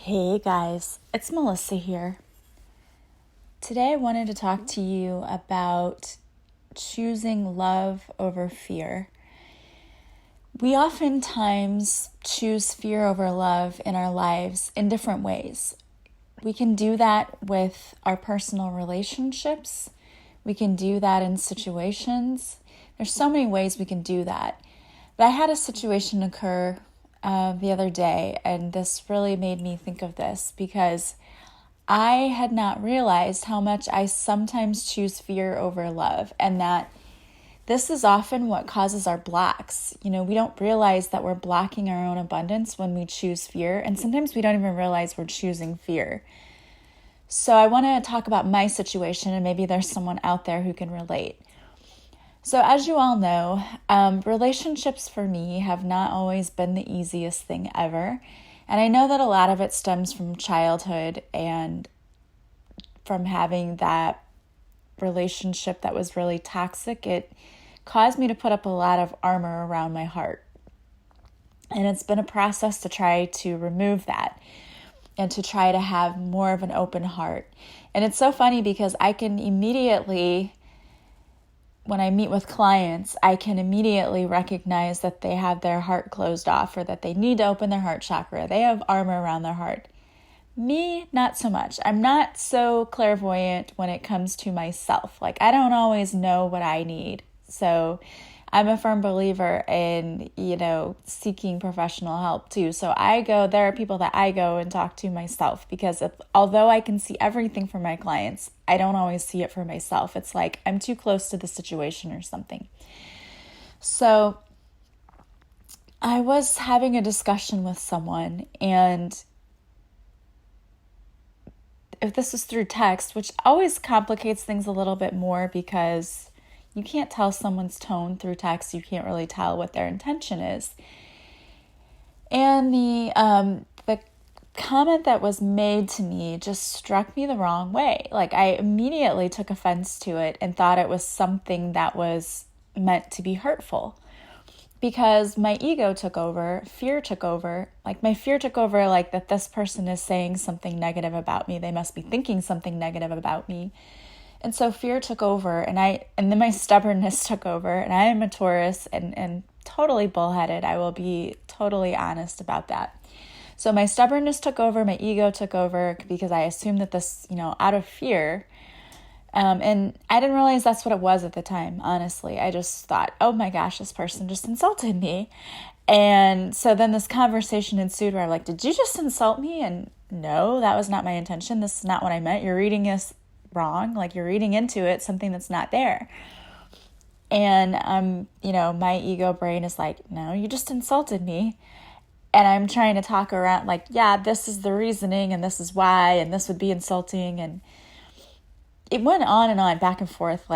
Hey guys, it's Melissa here. Today I wanted to talk to you about choosing love over fear. We oftentimes choose fear over love in our lives in different ways. We can do that with our personal relationships. We can do that in situations. There's so many ways we can do that. But I had a situation occur the other day, and this really made me think of this because I had not realized how much I sometimes choose fear over love, and that this is often what causes our blocks. We don't realize that we're blocking our own abundance when we choose fear, and sometimes we don't even realize we're choosing fear. So I want to talk about my situation, and maybe there's someone out there who can relate. So as you all know, relationships for me have not always been the easiest thing ever. And I know that a lot of it stems from childhood and from having that relationship that was really toxic. It caused me to put up a lot of armor around my heart. And it's been a process to try to remove that and to try to have more of an open heart. And it's so funny because I can immediately, when I meet with clients, I can immediately recognize that they have their heart closed off or that they need to open their heart chakra. They have armor around their heart. Me, not so much. I'm not so clairvoyant when it comes to myself. I don't always know what I need. So I'm a firm believer in, seeking professional help too. So there are people that I go and talk to myself because although I can see everything for my clients, I don't always see it for myself. It's like I'm too close to the situation or something. So I was having a discussion with someone, and if this is through text, which always complicates things a little bit more because you can't tell someone's tone through text. You can't really tell what their intention is. And the comment that was made to me just struck me the wrong way. I immediately took offense to it and thought it was something that was meant to be hurtful. Because my ego took over, fear took over. My fear took over, that this person is saying something negative about me. They must be thinking something negative about me. And so fear took over, and then my stubbornness took over, and I am a Taurus and totally bullheaded. I will be totally honest about that. So my stubbornness took over, my ego took over because I assumed that this, out of fear. And I didn't realize that's what it was at the time, honestly. I just thought, oh my gosh, this person just insulted me. And so then this conversation ensued where I'm like, did you just insult me? And no, that was not my intention. This is not what I meant. You're reading this wrong. You're reading into it something that's not there. And my ego brain is like, no, you just insulted me. And I'm trying to talk around yeah, this is the reasoning and this is why, and this would be insulting. And it went on and on, back and forth,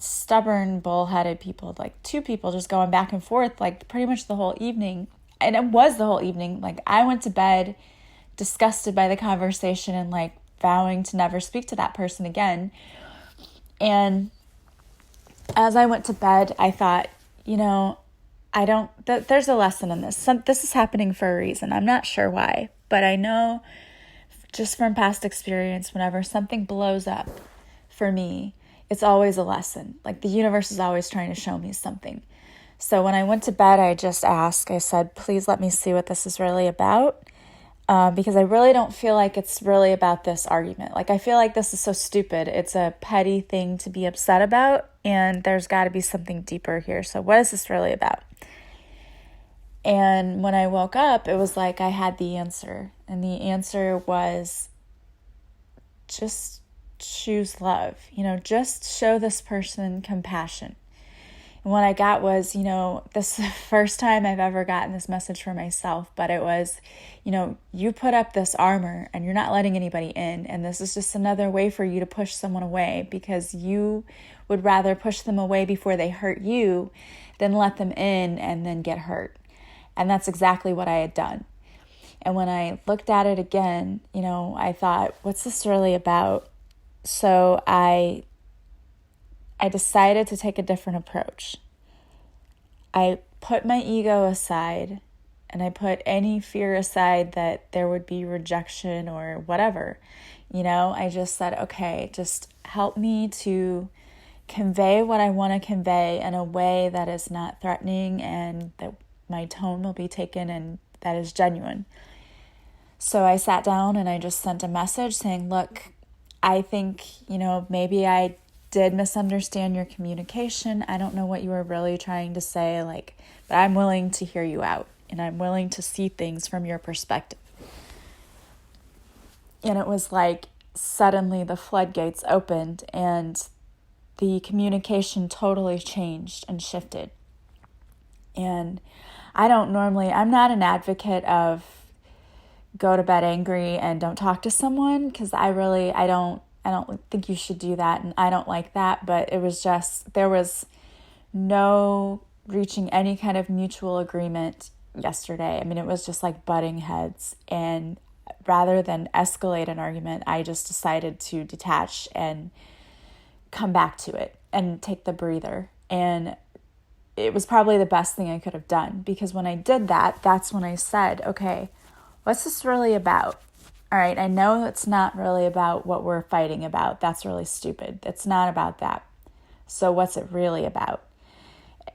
stubborn, bullheaded people, two people just going back and forth, pretty much the whole evening. And it was the whole evening. I went to bed disgusted by the conversation and vowing to never speak to that person again. And as I went to bed, I thought, there's a lesson in this. This is happening for a reason. I'm not sure why, but I know just from past experience, whenever something blows up for me, it's always a lesson. The universe is always trying to show me something. So when I went to bed, I just asked, I said, please let me see what this is really about. Because I really don't feel like it's really about this argument. I feel like this is so stupid. It's a petty thing to be upset about, and there's got to be something deeper here. So what is this really about? And when I woke up, it was I had the answer. And the answer was just choose love. Just show this person compassion. And what I got was, this is the first time I've ever gotten this message for myself, but it was, you put up this armor and you're not letting anybody in. And this is just another way for you to push someone away because you would rather push them away before they hurt you than let them in and then get hurt. And that's exactly what I had done. And when I looked at it again, I thought, what's this really about? So I decided to take a different approach. I put my ego aside And I put any fear aside that there would be rejection or whatever. I just said, okay, just help me to convey what I want to convey in a way that is not threatening and that my tone will be taken and that is genuine. So I sat down and I just sent a message saying, look, I think, maybe I did misunderstand your communication. I don't know what you were really trying to say, but I'm willing to hear you out and I'm willing to see things from your perspective. And it was like suddenly the floodgates opened and the communication totally changed and shifted. And I'm not an advocate of go to bed angry and don't talk to someone, because I don't think you should do that, and I don't like that. But it was just, there was no reaching any kind of mutual agreement yesterday. I mean, it was just like butting heads, and rather than escalate an argument, I just decided to detach and come back to it and take the breather. And it was probably the best thing I could have done, because when I did that, that's when I said, okay, what's this really about? All right, I know it's not really about what we're fighting about. That's really stupid. It's not about that. So what's it really about?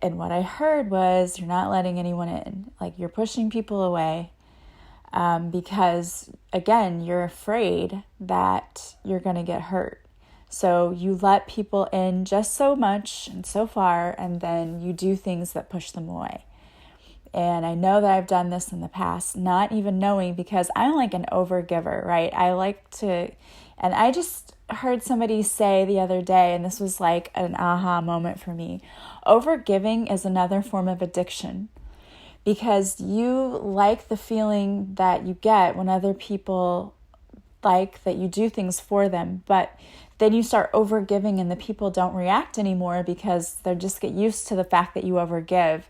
And what I heard was, you're not letting anyone in. You're pushing people away because, again, you're afraid that you're going to get hurt. So you let people in just so much and so far, and then you do things that push them away. And I know that I've done this in the past, not even knowing, because I'm like an overgiver, right? And I just heard somebody say the other day, and this was like an aha moment for me. Overgiving is another form of addiction, because you like the feeling that you get when other people like that you do things for them, but then you start overgiving and the people don't react anymore because they just get used to the fact that you overgive.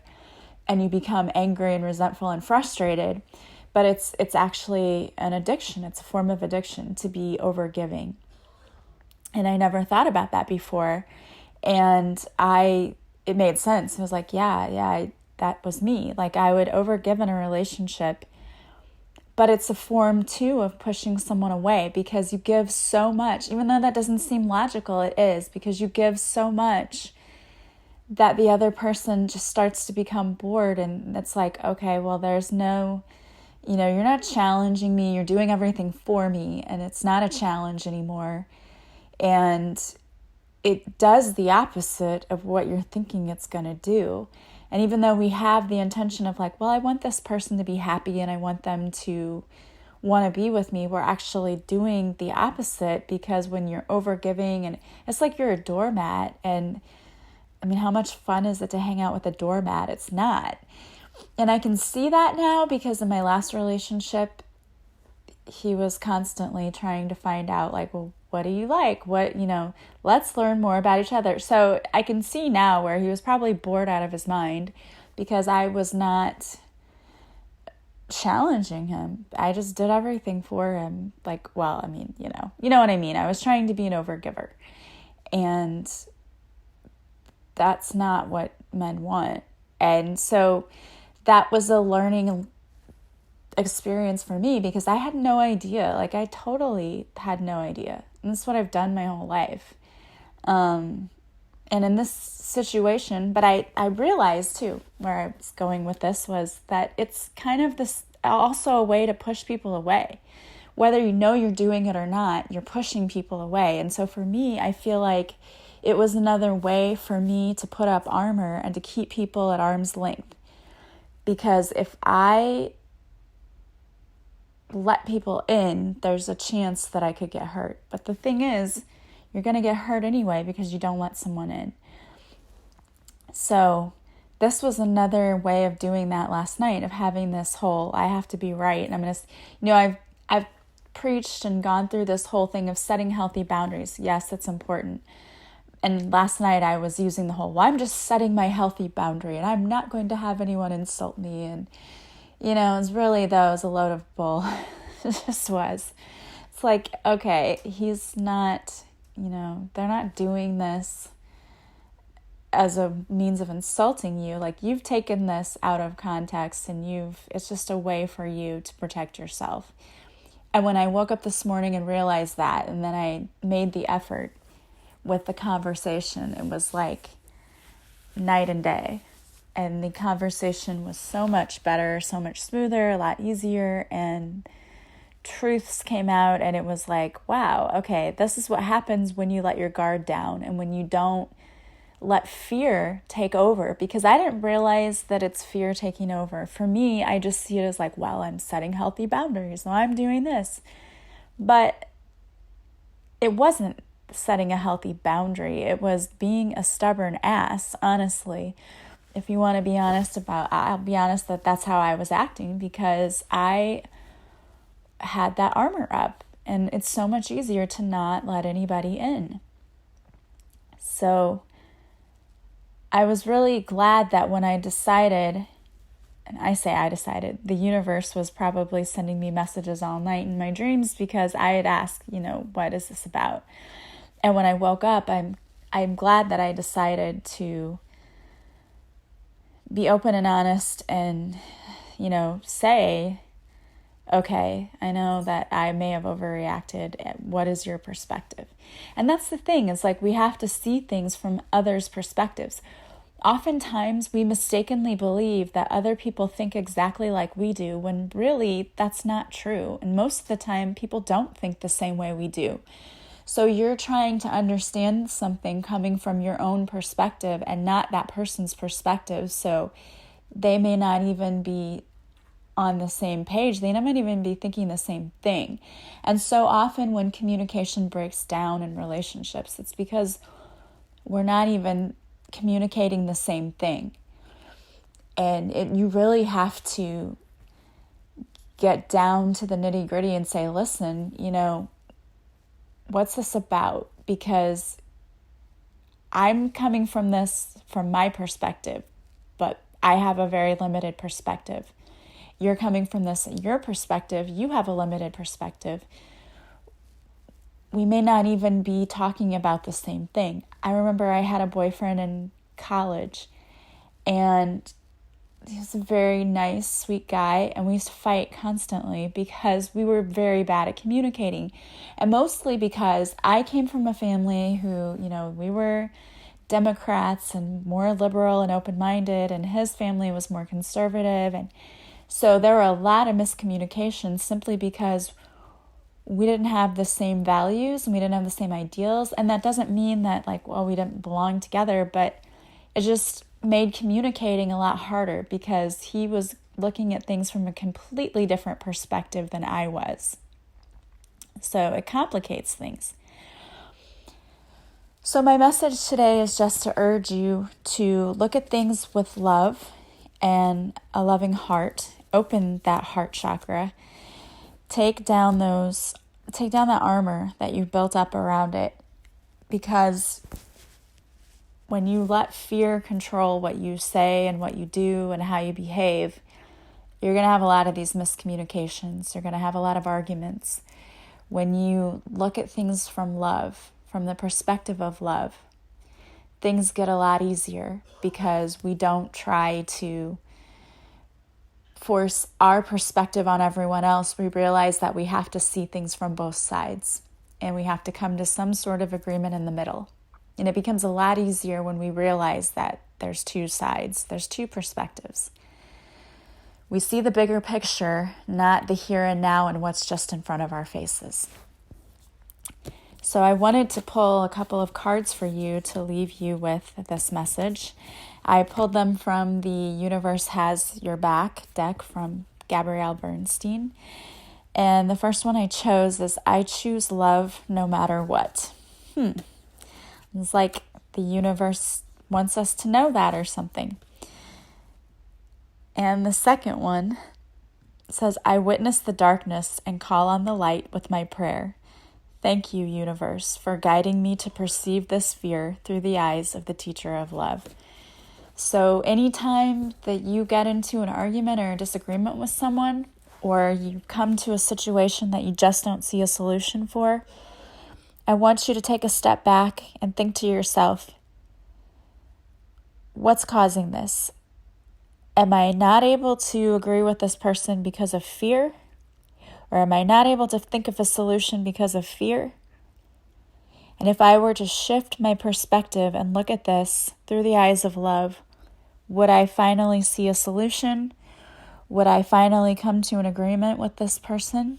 And you become angry and resentful and frustrated. But it's actually an addiction. It's a form of addiction to be overgiving. And I never thought about that before. And it made sense. I was like, that was me. I would overgive in a relationship. But it's a form too of pushing someone away, because you give so much. Even though that doesn't seem logical, it is, because you give so much that the other person just starts to become bored. And it's like, okay, well, there's no, you're not challenging me. You're doing everything for me. And it's not a challenge anymore. And it does the opposite of what you're thinking it's going to do. And even though we have the intention of well, I want this person to be happy and I want them to want to be with me, we're actually doing the opposite, because when you're overgiving, and it's like you're a doormat, and I mean, how much fun is it to hang out with a doormat? It's not. And I can see that now, because in my last relationship, he was constantly trying to find out, well, what do you like? Let's learn more about each other. So I can see now where he was probably bored out of his mind, because I was not challenging him. I just did everything for him. You know what I mean? I was trying to be an overgiver. And that's not what men want. And so that was a learning experience for me, because I had no idea. I totally had no idea. And this is what I've done my whole life. And in this situation, but I realized too, where I was going with this was that it's kind of this also a way to push people away. Whether you're doing it or not, you're pushing people away. And so for me, I feel like it was another way for me to put up armor and to keep people at arm's length. Because if I let people in, there's a chance that I could get hurt. But the thing is, you're going to get hurt anyway because you don't let someone in. So this was another way of doing that last night, of having this whole, I have to be right. And I'm going to, I've preached and gone through this whole thing of setting healthy boundaries. Yes, it's important. And last night I was using the whole, well, I'm just setting my healthy boundary and I'm not going to have anyone insult me. And, it's really, though, it was a load of bull. It just was. It's like, okay, he's not, they're not doing this as a means of insulting you. Like, you've taken this out of context and it's just a way for you to protect yourself. And when I woke up this morning and realized that, and then I made the effort with the conversation, it was like night and day. And the conversation was so much better, so much smoother, a lot easier, and truths came out, and it was like, wow, okay, this is what happens when you let your guard down and when you don't let fear take over, because I didn't realize that it's fear taking over. For me, I just see it as like, well, I'm setting healthy boundaries, so I'm doing this. But it wasn't setting a healthy boundary. It was being a stubborn ass, honestly. If you want to be honest I'll be honest that that's how I was acting, because I had that armor up, and it's so much easier to not let anybody in. So I was really glad that when I decided, and I say I decided, the universe was probably sending me messages all night in my dreams, because I had asked, what is this about? And when I woke up, I'm glad that I decided to be open and honest and, say, okay, I know that I may have overreacted. What is your perspective? And that's the thing, is like, we have to see things from others' perspectives. Oftentimes, we mistakenly believe that other people think exactly like we do, when really that's not true. And most of the time, people don't think the same way we do. So you're trying to understand something coming from your own perspective and not that person's perspective. So they may not even be on the same page. They might even be thinking the same thing. And so often when communication breaks down in relationships, it's because we're not even communicating the same thing. And you really have to get down to the nitty gritty and say, listen, what's this about? Because I'm coming from this from my perspective, but I have a very limited perspective. You're coming from this in your perspective. You have a limited perspective. We may not even be talking about the same thing. I remember I had a boyfriend in college, and he was a very nice, sweet guy, and we used to fight constantly because we were very bad at communicating. And mostly because I came from a family who, we were Democrats and more liberal and open-minded, and his family was more conservative. And so there were a lot of miscommunications simply because we didn't have the same values and we didn't have the same ideals. And that doesn't mean that we didn't belong together, but it just made communicating a lot harder because he was looking at things from a completely different perspective than I was. So it complicates things. So my message today is just to urge you to look at things with love and a loving heart. Open that heart chakra. Take down that armor that you've built up around it, because when you let fear control what you say and what you do and how you behave, you're going to have a lot of these miscommunications. You're going to have a lot of arguments. When you look at things from love, from the perspective of love, things get a lot easier because we don't try to force our perspective on everyone else. We realize that we have to see things from both sides, and we have to come to some sort of agreement in the middle. And it becomes a lot easier when we realize that there's two sides, there's two perspectives. We see the bigger picture, not the here and now and what's just in front of our faces. So I wanted to pull a couple of cards for you to leave you with this message. I pulled them from the Universe Has Your Back deck from Gabrielle Bernstein. And the first one I chose is I choose love no matter what. It's like the universe wants us to know that or something. And the second one says, I witness the darkness and call on the light with my prayer. Thank you, universe, for guiding me to perceive this fear through the eyes of the teacher of love. So anytime that you get into an argument or a disagreement with someone, or you come to a situation that you just don't see a solution for, I want you to take a step back and think to yourself, what's causing this? Am I not able to agree with this person because of fear? Or am I not able to think of a solution because of fear? And if I were to shift my perspective and look at this through the eyes of love, would I finally see a solution? Would I finally come to an agreement with this person?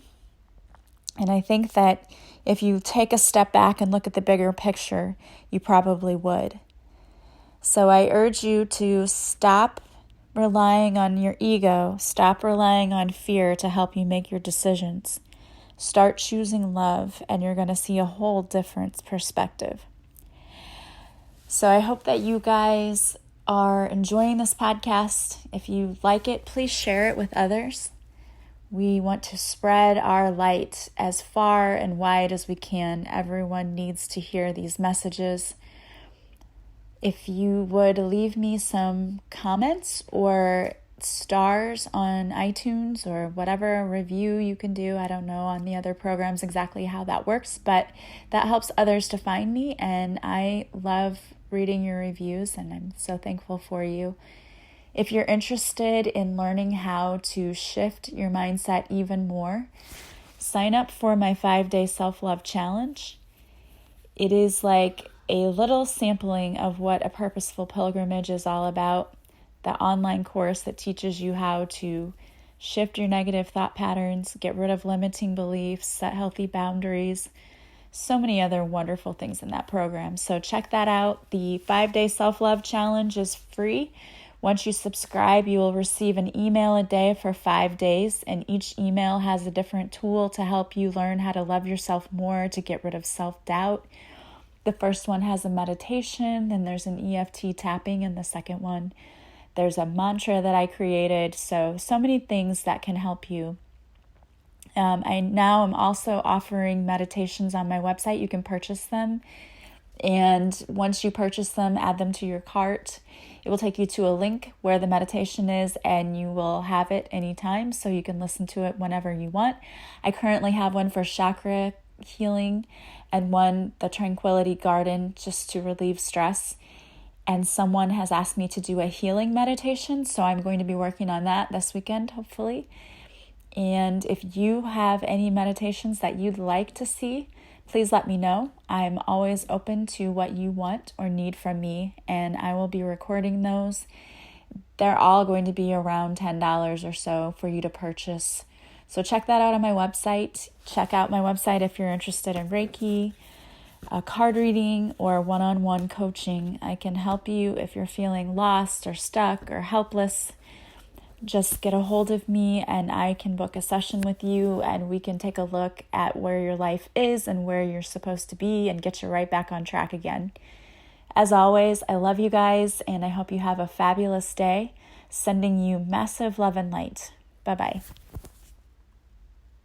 And I think that if you take a step back and look at the bigger picture, you probably would. So I urge you to stop relying on your ego, stop relying on fear to help you make your decisions. Start choosing love, and you're going to see a whole different perspective. So I hope that you guys are enjoying this podcast. If you like it, please share it with others. We want to spread our light as far and wide as we can. Everyone needs to hear these messages. If you would leave me some comments or stars on iTunes or whatever review you can do, I don't know on the other programs exactly how that works, but that helps others to find me, and I love reading your reviews, and I'm so thankful for you. If you're interested in learning how to shift your mindset even more, sign up for my 5-day self-love challenge. It is like a little sampling of what a purposeful pilgrimage is all about. The online course that teaches you how to shift your negative thought patterns, get rid of limiting beliefs, set healthy boundaries, so many other wonderful things in that program. So check that out. The 5-day self-love challenge is free. Once you subscribe, you will receive an email a day for 5 days, and each email has a different tool to help you learn how to love yourself more, to get rid of self-doubt. The first one has a meditation, then there's an EFT tapping in the second one. There's a mantra that I created, so many things that can help you. I now am also offering meditations on my website. You can purchase them, and once you purchase them, add them to your cart. It will take you to a link where the meditation is, and you will have it anytime, so you can listen to it whenever you want. I currently have one for chakra healing and one, the Tranquility Garden, just to relieve stress. And someone has asked me to do a healing meditation, so I'm going to be working on that this weekend, hopefully. And if you have any meditations that you'd like to see, please let me know. I'm always open to what you want or need from me, and I will be recording those. They're all going to be around $10 or so for you to purchase. So check that out on my website. Check out my website if you're interested in Reiki, card reading, or one-on-one coaching. I can help you if you're feeling lost or stuck or helpless. Just get a hold of me and I can book a session with you, and we can take a look at where your life is and where you're supposed to be and get you right back on track again. As always, I love you guys, and I hope you have a fabulous day. Sending you massive love and light. Bye-bye.